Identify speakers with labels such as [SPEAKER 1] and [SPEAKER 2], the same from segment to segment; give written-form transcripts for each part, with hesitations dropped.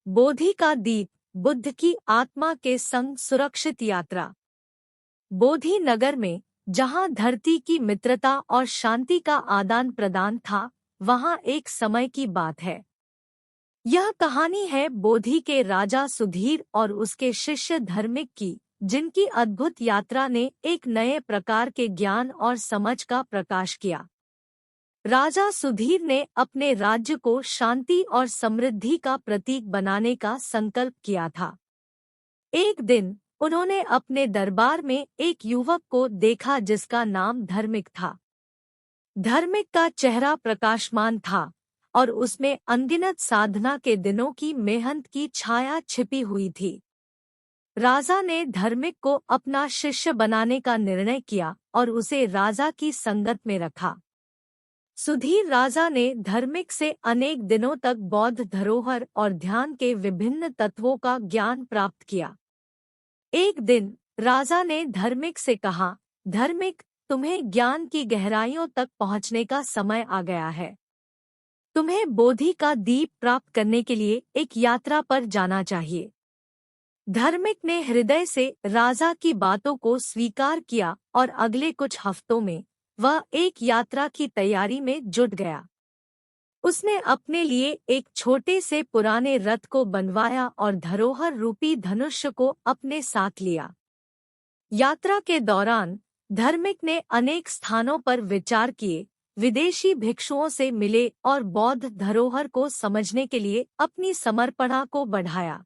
[SPEAKER 1] बोधि का दीप, बुद्ध की आत्मा के संग सुरक्षित यात्रा। बोधि नगर में, जहाँ धरती की मित्रता और शांति का आदान प्रदान था, वहाँ एक समय की बात है। यह कहानी है बोधि के राजा सुधीर और उसके शिष्य धर्मिक की, जिनकी अद्भुत यात्रा ने एक नए प्रकार के ज्ञान और समझ का प्रकाश किया। राजा सुधीर ने अपने राज्य को शांति और समृद्धि का प्रतीक बनाने का संकल्प किया था। एक दिन उन्होंने अपने दरबार में एक युवक को देखा जिसका नाम धर्मिक था। धर्मिक का चेहरा प्रकाशमान था और उसमें अनगिनत साधना के दिनों की मेहनत की छाया छिपी हुई थी। राजा ने धर्मिक को अपना शिष्य बनाने का निर्णय किया और उसे राजा की संगत में रखा। सुधीर राजा ने धर्मिक से अनेक दिनों तक बौद्ध धरोहर और ध्यान के विभिन्न तत्वों का ज्ञान प्राप्त किया। एक दिन राजा ने धर्मिक से कहा, धर्मिक, तुम्हें ज्ञान की गहराइयों तक पहुंचने का समय आ गया है। तुम्हें बोधि का दीप प्राप्त करने के लिए एक यात्रा पर जाना चाहिए। धर्मिक ने हृदय से राजा की बातों को स्वीकार किया और अगले कुछ हफ्तों में वह एक यात्रा की तैयारी में जुट गया। उसने अपने लिए एक छोटे से पुराने रथ को बनवाया और धरोहर रूपी धनुष्य को अपने साथ लिया। यात्रा के दौरान धर्मिक ने अनेक स्थानों पर विचार किए, विदेशी भिक्षुओं से मिले और बौद्ध धरोहर को समझने के लिए अपनी समर्पणा को बढ़ाया।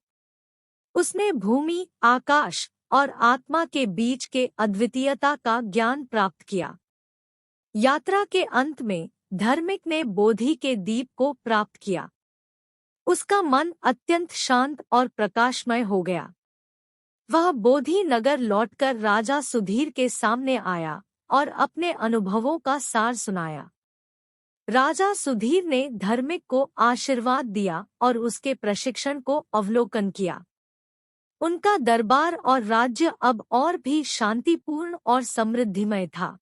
[SPEAKER 1] उसने भूमि, आकाश और आत्मा के बीच के अद्वितीयता का ज्ञान प्राप्त किया। यात्रा के अंत में धर्मिक ने बोधि के दीप को प्राप्त किया। उसका मन अत्यंत शांत और प्रकाशमय हो गया। वह बोधि नगर लौटकर राजा सुधीर के सामने आया और अपने अनुभवों का सार सुनाया। राजा सुधीर ने धर्मिक को आशीर्वाद दिया और उसके प्रशिक्षण को अवलोकन किया। उनका दरबार और राज्य अब और भी शांतिपूर्ण और समृद्धिमय था।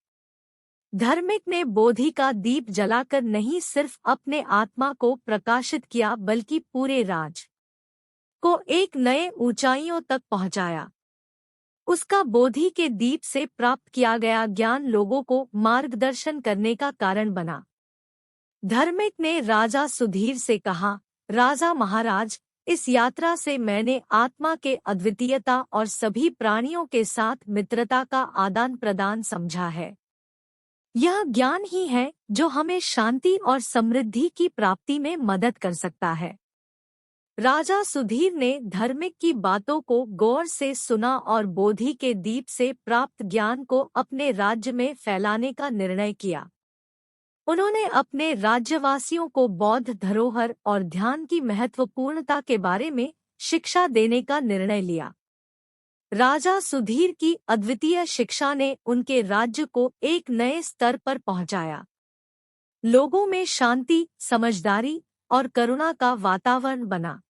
[SPEAKER 1] धर्मिक ने बोधि का दीप जलाकर नहीं सिर्फ अपने आत्मा को प्रकाशित किया बल्कि पूरे राज को एक नए ऊंचाइयों तक पहुंचाया। उसका बोधि के दीप से प्राप्त किया गया ज्ञान लोगों को मार्गदर्शन करने का कारण बना। धर्मिक ने राजा सुधीर से कहा, राजा महाराज, इस यात्रा से मैंने आत्मा के अद्वितीयता और सभी प्राणियों के साथ मित्रता का आदान प्रदान समझा है। यह ज्ञान ही है जो हमें शांति और समृद्धि की प्राप्ति में मदद कर सकता है। राजा सुधीर ने धर्मिक की बातों को गौर से सुना और बोधि के दीप से प्राप्त ज्ञान को अपने राज्य में फैलाने का निर्णय किया। उन्होंने अपने राज्यवासियों को बौद्ध धरोहर और ध्यान की महत्वपूर्णता के बारे में शिक्षा देने का निर्णय लिया। राजा सुधीर की अद्वितीय शिक्षा ने उनके राज्य को एक नए स्तर पर पहुंचाया। लोगों में शांति, समझदारी और करुणा का वातावरण बना।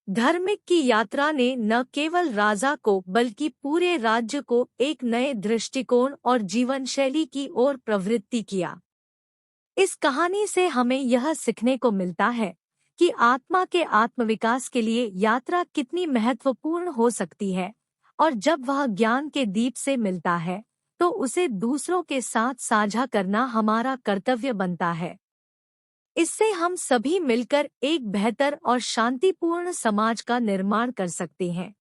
[SPEAKER 1] धर्मिक की यात्रा ने न केवल राजा को बल्कि पूरे राज्य को एक नए दृष्टिकोण और जीवनशैली की ओर प्रवृत्ति किया। इस कहानी से हमें यह सीखने को मिलता है कि आत्मा के आत्मविकास के लिए यात्रा कितनी महत्वपूर्ण हो सकती है और जब वह ज्ञान के दीप से मिलता है तो उसे दूसरों के साथ साझा करना हमारा कर्तव्य बनता है। इससे हम सभी मिलकर एक बेहतर और शांतिपूर्ण समाज का निर्माण कर सकते हैं।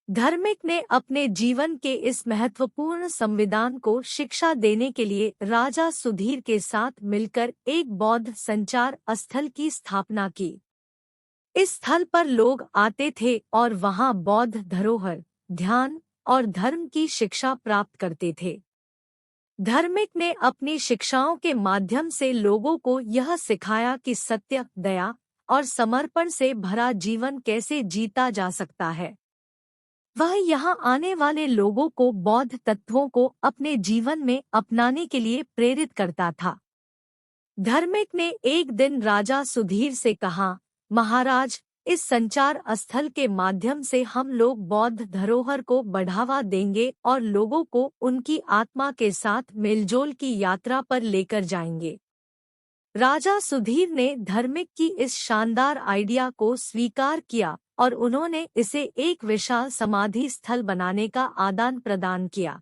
[SPEAKER 1] धर्मिक ने अपने जीवन के इस महत्वपूर्ण संविधान को शिक्षा देने के लिए राजा सुधीर के साथ मिलकर एक बौद्ध संचार स्थल की स्थापना की। इस स्थल पर लोग आते थे और वहां बौद्ध धरोहर, ध्यान और धर्म की शिक्षा प्राप्त करते थे। धर्मिक ने अपनी शिक्षाओं के माध्यम से लोगों को यह सिखाया कि सत्य, दया और समर्पण से भरा जीवन कैसे जीता जा सकता है। वह यहाँ आने वाले लोगों को बौद्ध तत्वों को अपने जीवन में अपनाने के लिए प्रेरित करता था। धर्मिक ने एक दिन राजा सुधीर से कहा, महाराज, इस संचार स्थल के माध्यम से हम लोग बौद्ध धरोहर को बढ़ावा देंगे और लोगों को उनकी आत्मा के साथ मेलजोल की यात्रा पर लेकर जाएंगे। राजा सुधीर ने धार्मिक की इस शानदार आइडिया को स्वीकार किया और उन्होंने इसे एक विशाल समाधि स्थल बनाने का आदान प्रदान किया।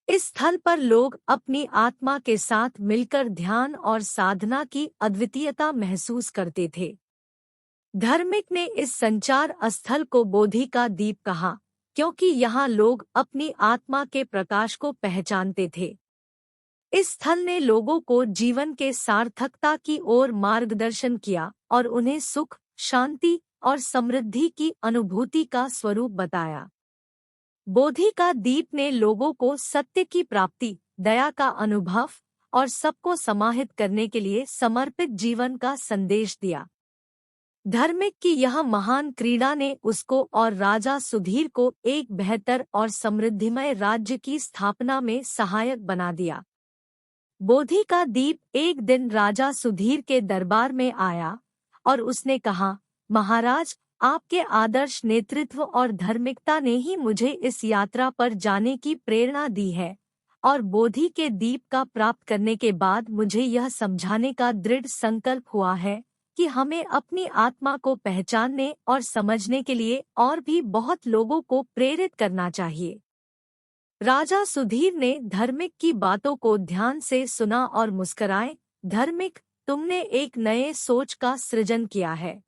[SPEAKER 1] इस स्थल पर लोग अपनी आत्मा के साथ मिलकर ध्यान और साधना की अद्वितीयता महसूस करते थे। धार्मिक ने इस संचार स्थल को बोधि का दीप कहा, क्योंकि यहाँ लोग अपनी आत्मा के प्रकाश को पहचानते थे। इस स्थल ने लोगों को जीवन के सार्थकता की ओर मार्गदर्शन किया और उन्हें सुख, शांति और समृद्धि की अनुभूति का स्वरूप बताया। बोधि का दीप ने लोगों को सत्य की प्राप्ति, दया का अनुभव और सबको समाहित करने के लिए समर्पित जीवन का संदेश दिया। धार्मिक की यह महान क्रीड़ा ने उसको और राजा सुधीर को एक बेहतर और समृद्धिमय राज्य की स्थापना में सहायक बना दिया। बोधि का दीप एक दिन राजा सुधीर के दरबार में आया और उसने कहा, महाराज, आपके आदर्श नेतृत्व और धार्मिकता ने ही मुझे इस यात्रा पर जाने की प्रेरणा दी है, और बोधि के दीप का प्राप्त करने के बाद मुझे यह समझाने का दृढ़ संकल्प हुआ है कि हमें अपनी आत्मा को पहचानने और समझने के लिए और भी बहुत लोगों को प्रेरित करना चाहिए। राजा सुधीर ने धार्मिक की बातों को ध्यान से सुना और मुस्कुराए। धार्मिक, तुमने एक नए सोच का सृजन किया है।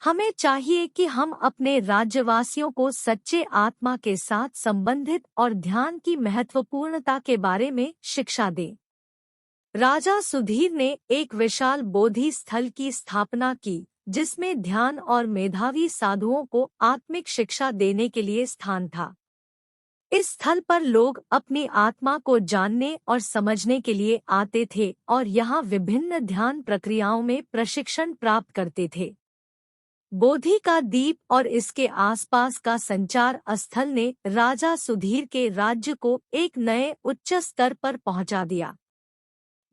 [SPEAKER 1] हमें चाहिए कि हम अपने राज्यवासियों को सच्चे आत्मा के साथ संबंधित और ध्यान की महत्वपूर्णता के बारे में शिक्षा दें। राजा सुधीर ने एक विशाल बोधि स्थल की स्थापना की, जिसमें ध्यान और मेधावी साधुओं को आत्मिक शिक्षा देने के लिए स्थान था। इस स्थल पर लोग अपनी आत्मा को जानने और समझने के लिए आते थे और यहाँ विभिन्न ध्यान प्रक्रियाओं में प्रशिक्षण प्राप्त करते थे। बोधि का दीप और इसके आसपास का संचार स्थल ने राजा सुधीर के राज्य को एक नए उच्च स्तर पर पहुंचा दिया।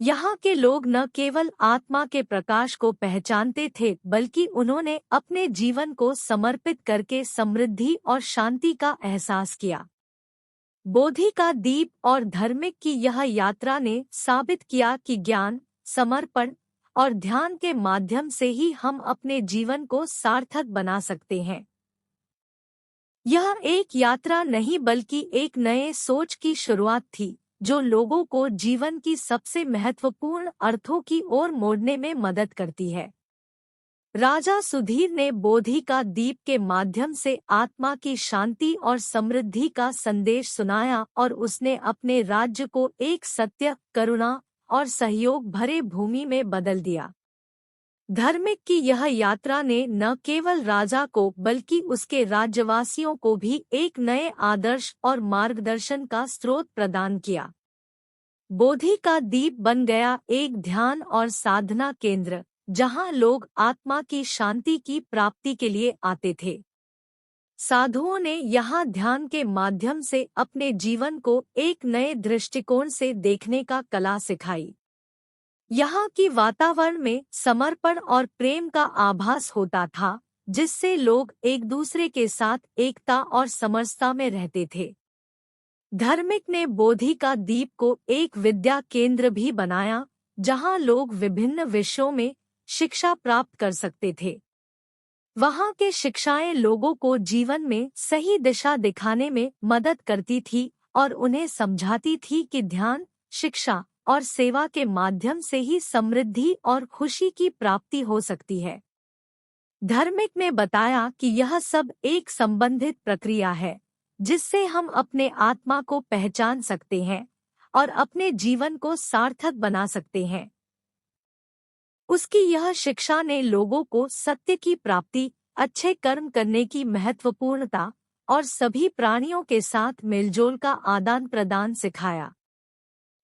[SPEAKER 1] यहाँ के लोग न केवल आत्मा के प्रकाश को पहचानते थे, बल्कि उन्होंने अपने जीवन को समर्पित करके समृद्धि और शांति का एहसास किया। बोधि का दीप और धार्मिक की यह यात्रा ने साबित किया कि ज्ञान, समर्पण और ध्यान के माध्यम से ही हम अपने जीवन को सार्थक बना सकते हैं। यह एक यात्रा नहीं बल्कि एक नए सोच की शुरुआत थी, जो लोगों को जीवन की सबसे महत्वपूर्ण अर्थों की ओर मोड़ने में मदद करती है। राजा सुधीर ने बोधि का दीप के माध्यम से आत्मा की शांति और समृद्धि का संदेश सुनाया और उसने अपने राज्य को एक सत्य, करुणा और सहयोग भरे भूमि में बदल दिया। धार्मिक की यह यात्रा ने न केवल राजा को बल्कि उसके राज्यवासियों को भी एक नए आदर्श और मार्गदर्शन का स्रोत प्रदान किया। बोधि का दीप बन गया एक ध्यान और साधना केंद्र, जहां लोग आत्मा की शांति की प्राप्ति के लिए आते थे। साधुओं ने यहाँ ध्यान के माध्यम से अपने जीवन को एक नए दृष्टिकोण से देखने का कला सिखाई। यहाँ की वातावरण में समर्पण और प्रेम का आभास होता था, जिससे लोग एक दूसरे के साथ एकता और समरसता में रहते थे। धार्मिक ने बोधि का दीप को एक विद्या केंद्र भी बनाया, जहाँ लोग विभिन्न विषयों में शिक्षा प्राप्त कर सकते थे। वहाँ के शिक्षाएं लोगों को जीवन में सही दिशा दिखाने में मदद करती थी और उन्हें समझाती थी कि ध्यान, शिक्षा और सेवा के माध्यम से ही समृद्धि और खुशी की प्राप्ति हो सकती है। धार्मिक ने बताया कि यह सब एक संबंधित प्रक्रिया है, जिससे हम अपने आत्मा को पहचान सकते हैं और अपने जीवन को सार्थक बना सकते हैं। उसकी यह शिक्षा ने लोगों को सत्य की प्राप्ति, अच्छे कर्म करने की महत्वपूर्णता और सभी प्राणियों के साथ मेलजोल का आदान प्रदान सिखाया।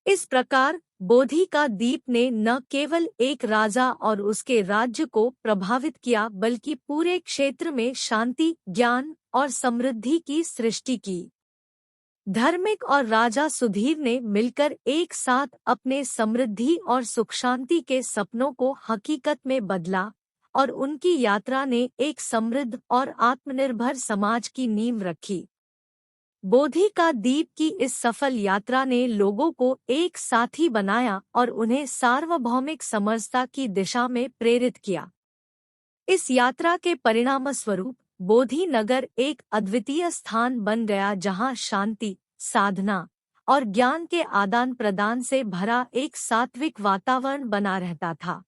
[SPEAKER 1] इस प्रकार बोधि का दीप ने न केवल एक राजा और उसके राज्य को प्रभावित किया, बल्कि पूरे क्षेत्र में शांति, ज्ञान और समृद्धि की सृष्टि की। धार्मिक और राजा सुधीर ने मिलकर एक साथ अपने समृद्धि और सुख शांति के सपनों को हकीकत में बदला और उनकी यात्रा ने एक समृद्ध और आत्मनिर्भर समाज की नींव रखी। बोधि का दीप की इस सफल यात्रा ने लोगों को एक साथी बनाया और उन्हें सार्वभौमिक समरसता की दिशा में प्रेरित किया। इस यात्रा के परिणामस्वरूप बोधि नगर एक अद्वितीय स्थान बन गया जहां शांति, साधना और ज्ञान के आदान प्रदान से भरा एक सात्विक वातावरण बना रहता था।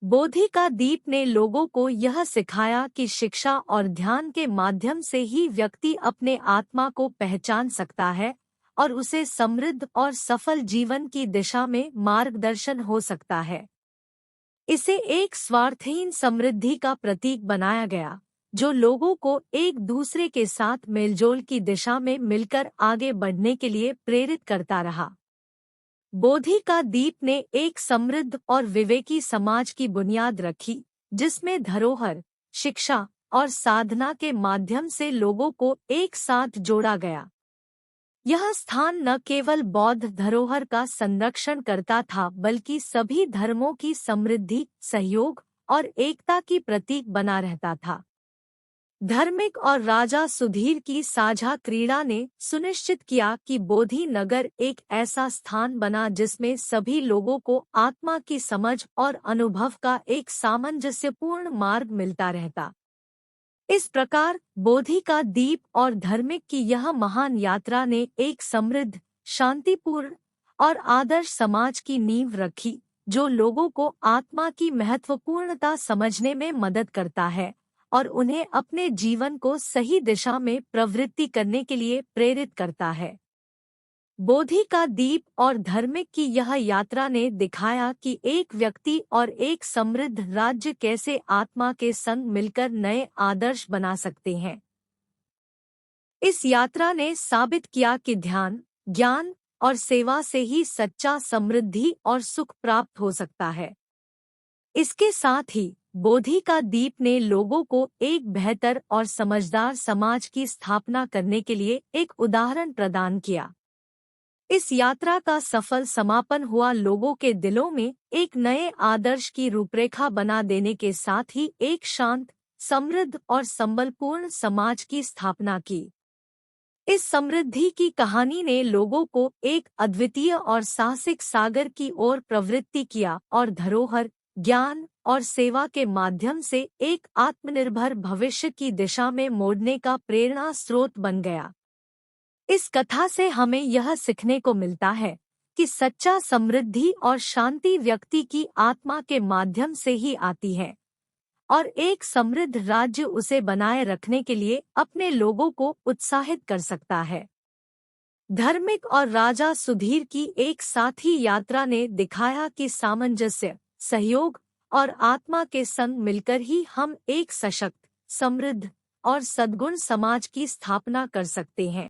[SPEAKER 1] बोधि का दीप ने लोगों को यह सिखाया कि शिक्षा और ध्यान के माध्यम से ही व्यक्ति अपने आत्मा को पहचान सकता है और उसे समृद्ध और सफल जीवन की दिशा में मार्गदर्शन हो सकता है। इसे एक स्वार्थहीन समृद्धि का प्रतीक बनाया गया, जो लोगों को एक दूसरे के साथ मेलजोल की दिशा में मिलकर आगे बढ़ने के लिए प्रेरित करता रहा। बोधि का दीप ने एक समृद्ध और विवेकी समाज की बुनियाद रखी, जिसमें धरोहर, शिक्षा और साधना के माध्यम से लोगों को एक साथ जोड़ा गया। यह स्थान न केवल बौद्ध धरोहर का संरक्षण करता था, बल्कि सभी धर्मों की समृद्धि, सहयोग और एकता की प्रतीक बना रहता था। धार्मिक और राजा सुधीर की साझा क्रीड़ा ने सुनिश्चित किया कि बोधि नगर एक ऐसा स्थान बना जिसमें सभी लोगों को आत्मा की समझ और अनुभव का एक सामंजस्यपूर्ण मार्ग मिलता रहता। इस प्रकार बोधि का दीप और धार्मिक की यह महान यात्रा ने एक समृद्ध, शांतिपूर्ण और आदर्श समाज की नींव रखी, जो लोगों को आत्मा की महत्वपूर्णता समझने में मदद करता है और उन्हें अपने जीवन को सही दिशा में प्रवृत्ति करने के लिए प्रेरित करता है। बोधि का दीप और धार्मिक की यह यात्रा ने दिखाया कि एक व्यक्ति और एक समृद्ध राज्य कैसे आत्मा के संग मिलकर नए आदर्श बना सकते हैं। इस यात्रा ने साबित किया कि ध्यान, ज्ञान और सेवा से ही सच्चा समृद्धि और सुख प्राप्त हो सकता है। इसके साथ ही बोधि का दीप ने लोगों को एक बेहतर और समझदार समाज की स्थापना करने के लिए एक उदाहरण प्रदान किया। इस यात्रा का सफल समापन हुआ लोगों के दिलों में एक नए आदर्श की रूपरेखा बना देने के साथ ही एक शांत, समृद्ध और संबलपूर्ण समाज की स्थापना की। इस समृद्धि की कहानी ने लोगों को एक अद्वितीय और साहसिक सागर की ओर प्रवृत्ति किया और धरोहर, ज्ञान और सेवा के माध्यम से एक आत्मनिर्भर भविष्य की दिशा में मोड़ने का प्रेरणा स्रोत बन गया। इस कथा से हमें यह सीखने को मिलता है कि सच्चा समृद्धि और शांति व्यक्ति की आत्मा के माध्यम से ही आती है और एक समृद्ध राज्य उसे बनाए रखने के लिए अपने लोगों को उत्साहित कर सकता है। धार्मिक और राजा सुधीर की एक साथी यात्रा ने दिखाया कि सामंजस्य, सहयोग और आत्मा के संग मिलकर ही हम एक सशक्त, समृद्ध और सद्गुण समाज की स्थापना कर सकते हैं।